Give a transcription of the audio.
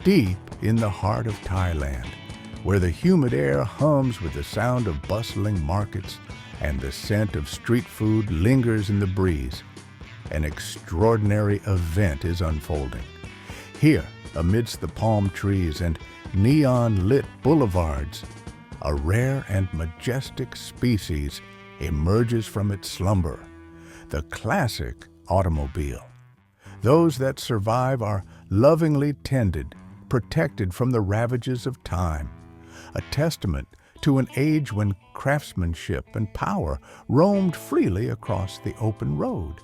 Deep in the heart of Thailand, where the humid air hums with the sound of bustling markets and the scent of street food lingers in the breeze, an extraordinary event is unfolding. Here, amidst the palm trees and neon-lit boulevards, a rare and majestic species emerges from its slumber, the classic automobile. Those that survive are lovingly tended, protected from the ravages of time, a testament to an age when craftsmanship and power roamed freely across the open road.